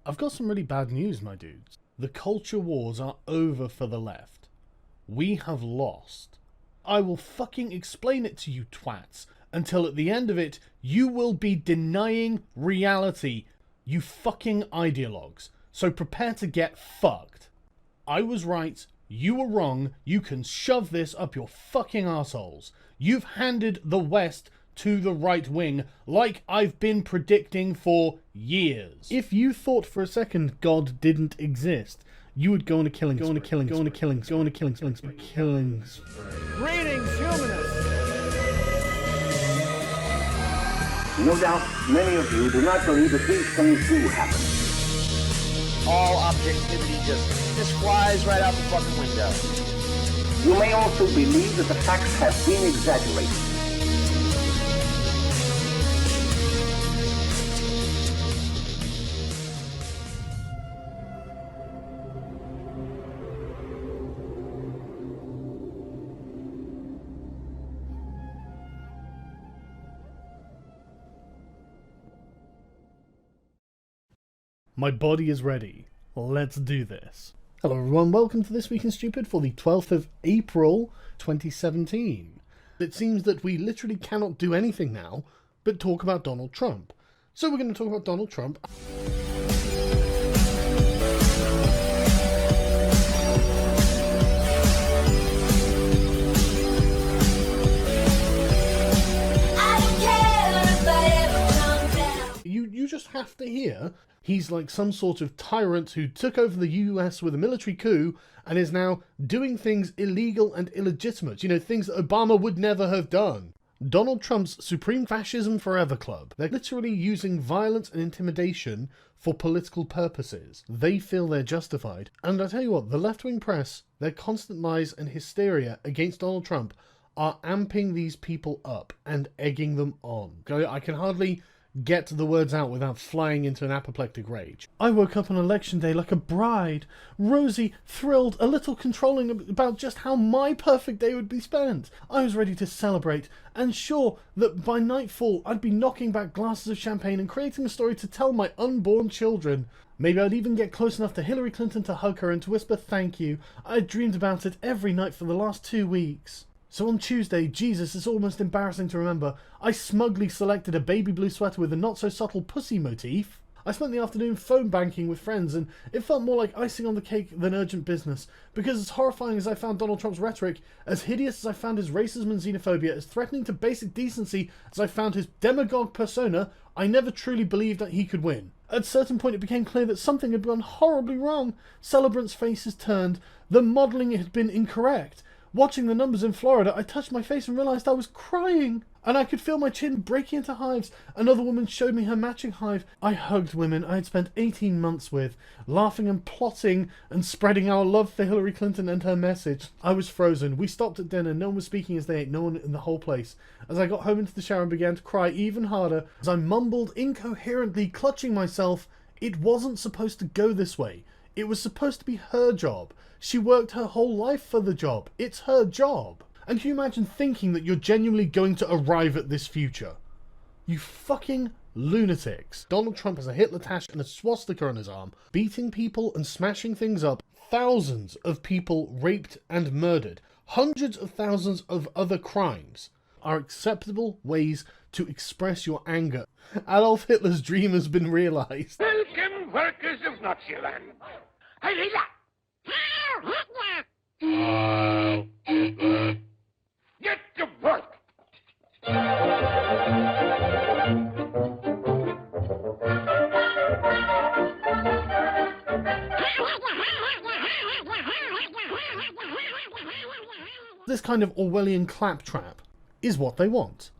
I've got some really bad news, my dudes. The culture wars are over for the left. We have lost. I will fucking explain it to you twats, until at the end of it, you will be denying reality, you fucking ideologues. So prepare to get fucked. I was right, you were wrong, you can shove this up your fucking assholes. You've handed the West to the right wing, like I've been predicting for years. If you thought for a second God didn't exist, you would go on a killing spree. Greetings, humanists! No doubt many of you do not believe that these things do happen. All objectivity just flies right out the fucking window. You may also believe that the facts have been exaggerated. My body is ready. Let's do this. Hello everyone, welcome to This Week in Stupid for the 12th of April 2017. It seems that we literally cannot do anything now but talk about Donald Trump. So we're going to talk about Donald Trump. You just have to hear he's like some sort of tyrant who took over the US with a military coup and is now doing things illegal and illegitimate. You know, things that Obama would never have done. Donald Trump's Supreme Fascism Forever Club. They're literally using violence and intimidation for political purposes. They feel they're justified. And I tell you what, the left-wing press, their constant lies and hysteria against Donald Trump are amping these people up and egging them on. I can hardly get the words out without flying into an apoplectic rage. I woke up on election day like a bride, rosy, thrilled, a little controlling about just how my perfect day would be spent. I was ready to celebrate, and sure that by nightfall I'd be knocking back glasses of champagne and creating a story to tell my unborn children. Maybe I'd even get close enough to Hillary Clinton to hug her and to whisper thank you. I'd dreamed about it every night for the last 2 weeks. So on Tuesday, Jesus, it's almost embarrassing to remember, I smugly selected a baby blue sweater with a not-so-subtle pussy motif. I spent the afternoon phone banking with friends, and it felt more like icing on the cake than urgent business, because as horrifying as I found Donald Trump's rhetoric, as hideous as I found his racism and xenophobia, as threatening to basic decency as I found his demagogue persona, I never truly believed that he could win. At a certain point it became clear that something had gone horribly wrong. Celebrants' faces turned. The modelling had been incorrect. Watching the numbers in Florida, I touched my face and realised I was crying. And I could feel my chin breaking into hives. Another woman showed me her matching hive. I hugged women I had spent 18 months with, laughing and plotting and spreading our love for Hillary Clinton and her message. I was frozen. We stopped at dinner. No one was speaking as they ate. No one in the whole place. As I got home into the shower and began to cry even harder, as I mumbled incoherently, clutching myself, it wasn't supposed to go this way. It was supposed to be her job. She worked her whole life for the job. It's her job. And can you imagine thinking that you're genuinely going to arrive at this future? You fucking lunatics. Donald Trump has a Hitler tash and a swastika on his arm, beating people and smashing things up. Thousands of people raped and murdered. Hundreds of thousands of other crimes are acceptable ways to express your anger. Adolf Hitler's dream has been realized. Welcome, workers of Naziland. Get to work! This kind of Orwellian claptrap is what they want.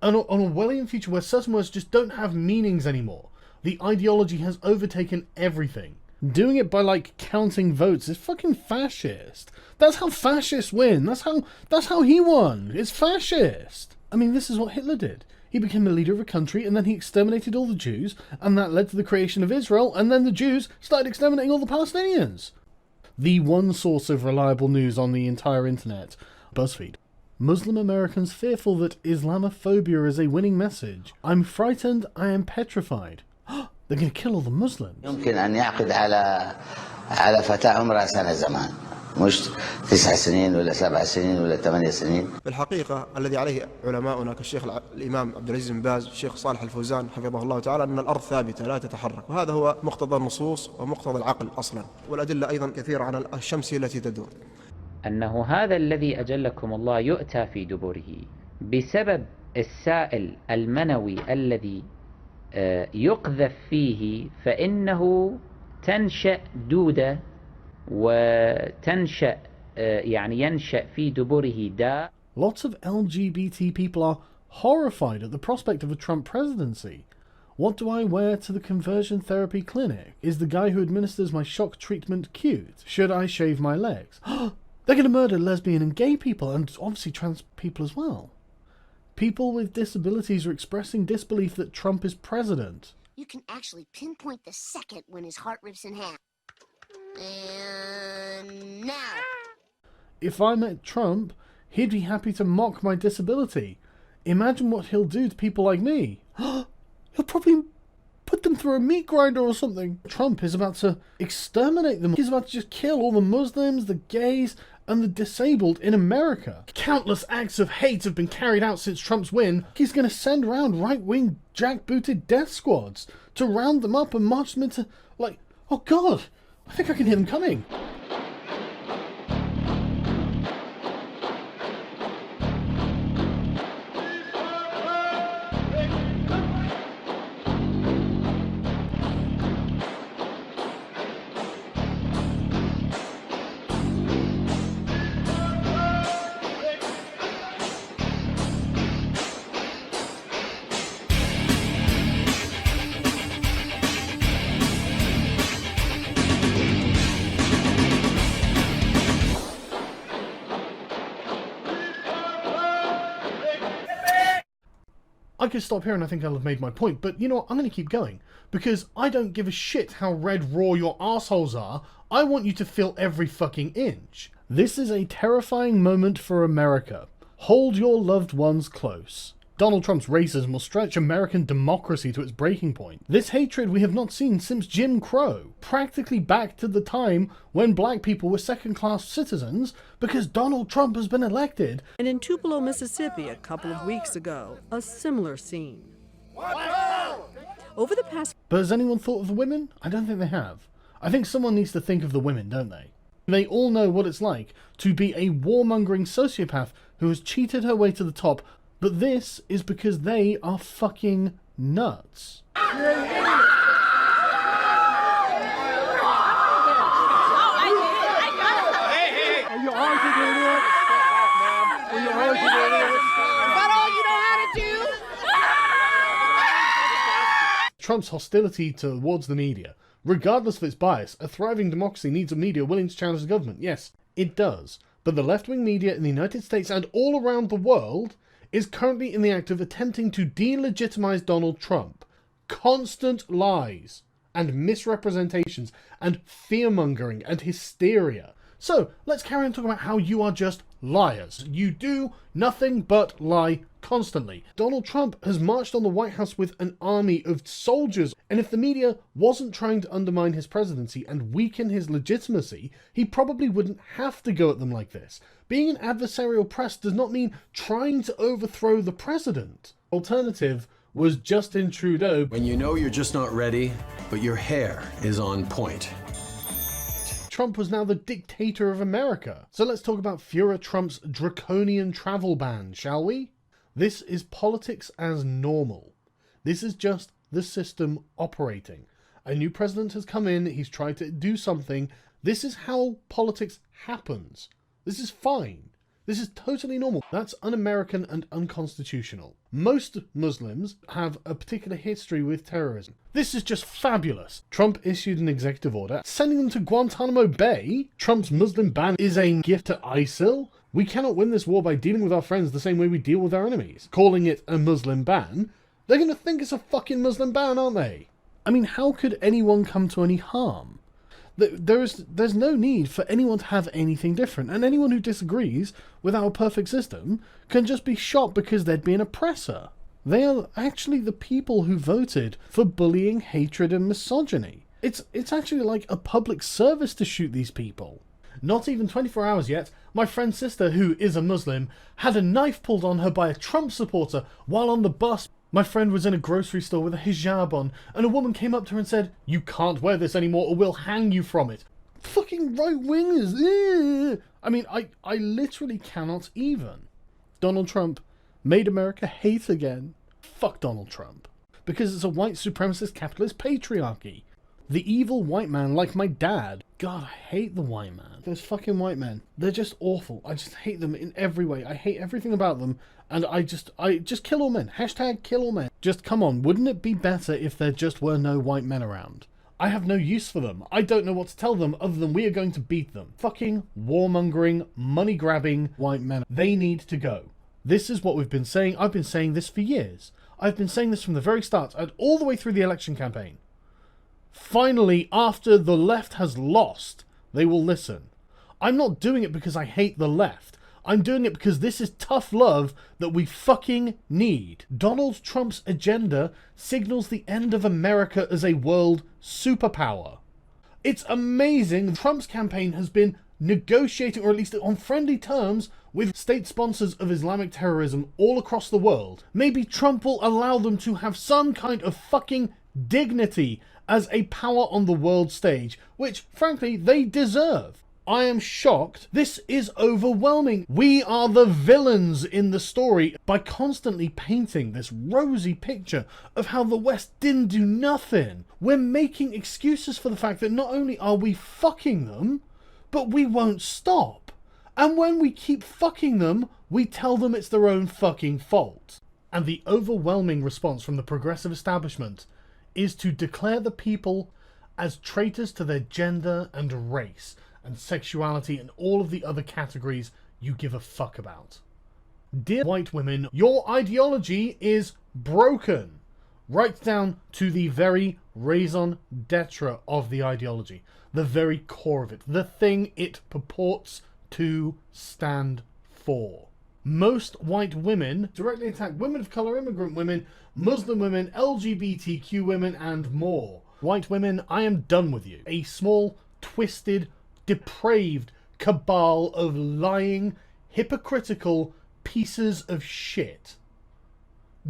An Orwellian future where certain words just don't have meanings anymore. The ideology has overtaken everything. Doing it by, like, counting votes is fucking fascist. That's how fascists win. That's how he won. It's fascist. I mean, this is what Hitler did. He became the leader of a country, and then he exterminated all the Jews, and that led to the creation of Israel, and then the Jews started exterminating all the Palestinians. The one source of reliable news on the entire internet, BuzzFeed. Muslim Americans fearful that Islamophobia is a winning message. I'm frightened, I am petrified. they're going to kill all the Muslims. يمكن أن يعقد على فتاة عمرها سنة زمان مش 9 سنين ولا 7 سنين ولا 8 سنين. في الحقيقة الذي عليه علماؤنا كالشيخ الإمام عبد العزيز بن باز والشيخ صالح الفوزان حفظه الله تعالى أن الأرض ثابتة لا تتحرك، وهذا هو مقتضى النصوص ومقتضى العقل أصلا، والأدلة أيضا كثيرة على الشمس التي تدور. أنه هذا الذي أجلكم الله يؤتى في دبره بسبب السائل المنوي الذي يقذف فيه، فإنه تنشأ دودة وتنشأ ينشأ في دبره داء. Lots of LGBT people are horrified at the prospect of a Trump presidency. What do I wear to the conversion therapy clinic? Is the guy who administers my shock treatment cute? Should I shave my legs? They're going to murder lesbian and gay people, and obviously trans people as well. People with disabilities are expressing disbelief that Trump is president. You can actually pinpoint the second when his heart rips in half. And now. If I met Trump, he'd be happy to mock my disability. Imagine what he'll do to people like me. He'll probably put them through a meat grinder or something. Trump is about to exterminate them. He's about to just kill all the Muslims, the gays, and the disabled in America. Countless acts of hate have been carried out since Trump's win. He's going to send around right-wing jackbooted death squads to round them up and march them into, like, oh God, I think I can hear them coming. I could stop here and I think I'll have made my point, but you know what, I'm going to keep going, because I don't give a shit how red raw your assholes are. I want you to feel every fucking inch. This is a terrifying moment for America. Hold your loved ones close. Donald Trump's racism will stretch American democracy to its breaking point. This hatred we have not seen since Jim Crow, practically back to the time when black people were second-class citizens because Donald Trump has been elected. And in Tupelo, Mississippi, a couple of weeks ago, a similar scene. Over the past... But has anyone thought of the women? I don't think they have. I think someone needs to think of the women, don't they? They all know what it's like to be a warmongering sociopath who has cheated her way to the top. But this is because they are fucking nuts. Trump's hostility towards the media, regardless of its bias, a thriving democracy needs a media willing to challenge the government. Yes, it does. But the left-wing media in the United States and all around the world is currently in the act of attempting to delegitimize Donald Trump. Constant lies and misrepresentations and fear-mongering and hysteria. So, let's carry on talking about how you are just liars. You do nothing but lie constantly. Donald Trump has marched on the White House with an army of soldiers, and if the media wasn't trying to undermine his presidency and weaken his legitimacy, he probably wouldn't have to go at them like this. Being an adversarial press does not mean trying to overthrow the president. Alternative was Justin Trudeau. When you know you're just not ready, but your hair is on point. Trump was now the dictator of America. So let's talk about Führer Trump's draconian travel ban, shall we? This is politics as normal. This is just the system operating. A new president has come in, he's tried to do something. This is how politics happens. This is fine. This is totally normal. That's un-American and unconstitutional. Most Muslims have a particular history with terrorism. This is just fabulous. Trump issued an executive order sending them to Guantanamo Bay. Trump's Muslim ban is a gift to ISIL. We cannot win this war by dealing with our friends the same way we deal with our enemies. Calling it a Muslim ban. They're going to think it's a fucking Muslim ban, aren't they? I mean, how could anyone come to any harm? There's no need for anyone to have anything different, and anyone who disagrees with our perfect system can just be shot because they'd be an oppressor. They are actually the people who voted for bullying, hatred, and misogyny. It's actually like a public service to shoot these people. Not even 24 hours yet, my friend's sister, who is a Muslim, had a knife pulled on her by a Trump supporter while on the bus. My friend was in a grocery store with a hijab on, and a woman came up to her and said, "You can't wear this anymore or we'll hang you from it." Fucking right-wingers. I mean, I literally cannot even. Donald Trump made America hate again. Fuck Donald Trump. Because it's a white supremacist capitalist patriarchy. The evil white man like my dad. God, I hate the white man. Those fucking white men. They're just awful. I just hate them in every way. I hate everything about them. And I just kill all men. Hashtag kill all men. Just come on. Wouldn't it be better if there just were no white men around? I have no use for them. I don't know what to tell them other than we are going to beat them. Fucking warmongering, money-grabbing white men. They need to go. This is what we've been saying. I've been saying this for years. I've been saying this from the very start and all the way through the election campaign. Finally, after the left has lost, they will listen. I'm not doing it because I hate the left. I'm doing it because this is tough love that we fucking need. Donald Trump's agenda signals the end of America as a world superpower. It's amazing. Trump's campaign has been negotiating, or at least on friendly terms, with state sponsors of Islamic terrorism all across the world. Maybe Trump will allow them to have some kind of fucking dignity as a power on the world stage, which, frankly, they deserve. I am shocked. This is overwhelming. We are the villains in the story by constantly painting this rosy picture of how the West didn't do nothing. We're making excuses for the fact that not only are we fucking them, but we won't stop. And when we keep fucking them, we tell them it's their own fucking fault. And the overwhelming response from the progressive establishment is to declare the people as traitors to their gender and race and sexuality and all of the other categories you give a fuck about. Dear white women, your ideology is broken. Right down to the very raison d'etre of the ideology. The very core of it. The thing it purports to stand for. Most white women directly attack women of colour, immigrant women, Muslim women, LGBTQ women, and more. White women, I am done with you. A small, twisted, depraved cabal of lying, hypocritical pieces of shit.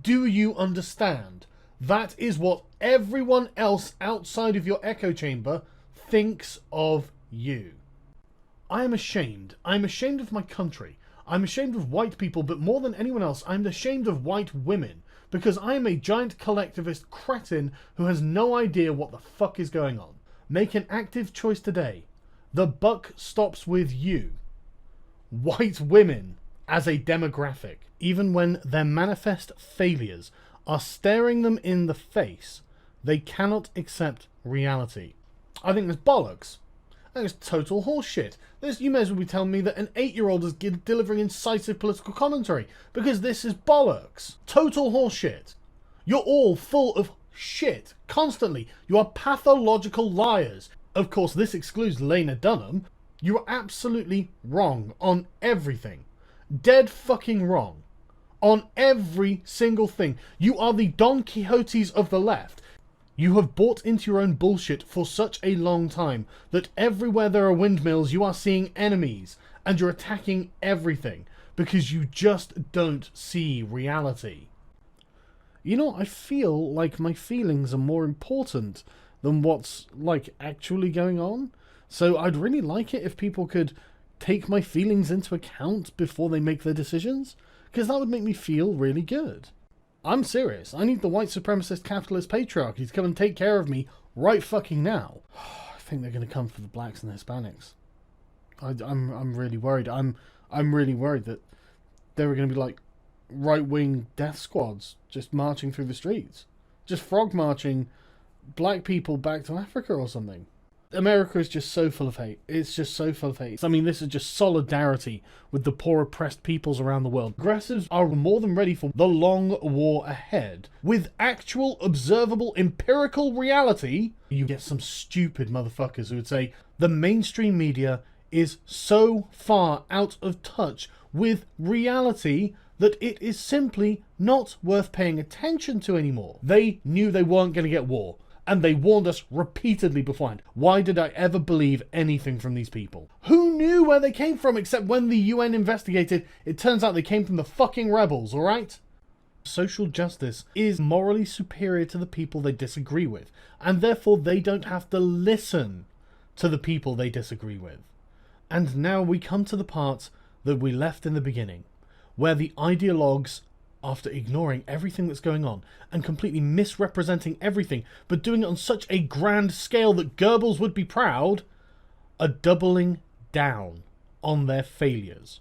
Do you understand? That is what everyone else outside of your echo chamber thinks of you. I am ashamed. I'm ashamed of my country. I'm ashamed of white people, but more than anyone else, I'm ashamed of white women, because I am a giant collectivist cretin who has no idea what the fuck is going on. Make an active choice today. The buck stops with you. White women as a demographic, even when their manifest failures are staring them in the face, they cannot accept reality. I think that's bollocks. I think it's total horseshit. You may as well be telling me that an 8-year-old is delivering incisive political commentary, because this is bollocks. Total horseshit. You're all full of shit, constantly. You are pathological liars. Of course, this excludes Lena Dunham. You are absolutely wrong on everything. Dead fucking wrong. On every single thing. You are the Don Quixotes of the left. You have bought into your own bullshit for such a long time that everywhere there are windmills you are seeing enemies and you're attacking everything because you just don't see reality. You know, I feel like my feelings are more important than what's actually going on. So I'd really like it if people could take my feelings into account before they make their decisions, because that would make me feel really good. I'm serious. I need the white supremacist capitalist patriarchy to come and take care of me right fucking now. I think they're going to come for the blacks and the Hispanics. I'm really worried. I'm really worried that there going to be right-wing death squads just marching through the streets, just frog marching black people back to Africa or something. America is just so full of hate. It's just so full of hate. I mean, this is just solidarity with the poor oppressed peoples around the world. Progressives are more than ready for the long war ahead. With actual, observable, empirical reality, you get some stupid motherfuckers who would say the mainstream media is so far out of touch with reality that it is simply not worth paying attention to anymore. They knew they weren't going to get war, and they warned us repeatedly beforehand. Why did I ever believe anything from these people? Who knew where they came from except when the UN investigated? It turns out they came from the fucking rebels, alright? Social justice is morally superior to the people they disagree with, and therefore they don't have to listen to the people they disagree with. And now we come to the part that we left in the beginning, where the ideologues, after ignoring everything that's going on and completely misrepresenting everything, but doing it on such a grand scale that Goebbels would be proud, are doubling down on their failures.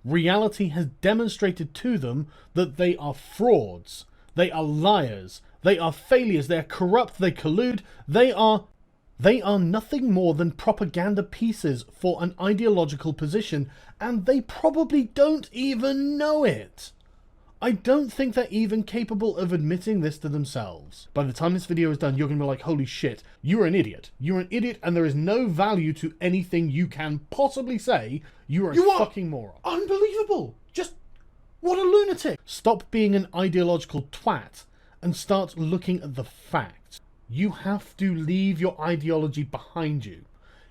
Reality has demonstrated to them that they are frauds, they are liars, they are failures, they are corrupt, they collude, they are nothing more than propaganda pieces for an ideological position, and they probably don't even know it. I don't think they're even capable of admitting this to themselves. By the time this video is done, you're going to be like, holy shit, you're an idiot. You're an idiot and there is no value to anything you can possibly say. You are a fucking moron. Unbelievable. Just, what a lunatic. Stop being an ideological twat and start looking at the facts. You have to leave your ideology behind you.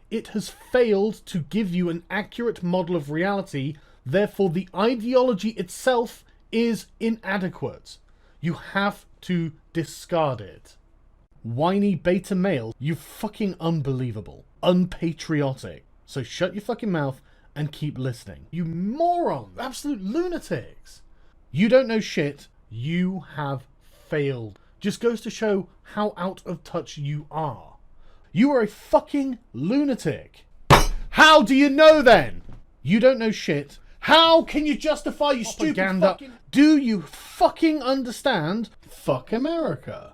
It has failed to give you an accurate model of reality, therefore the ideology itself is inadequate. You have to discard it. Whiny beta male, you fucking unbelievable. Unpatriotic. So shut your fucking mouth and keep listening. You morons! Absolute lunatics! You don't know shit. You have failed. Just goes to show how out of touch you are. You are a fucking lunatic. How do you know then? You don't know shit. How can you justify your stupid fucking... Do you fucking understand? Fuck America.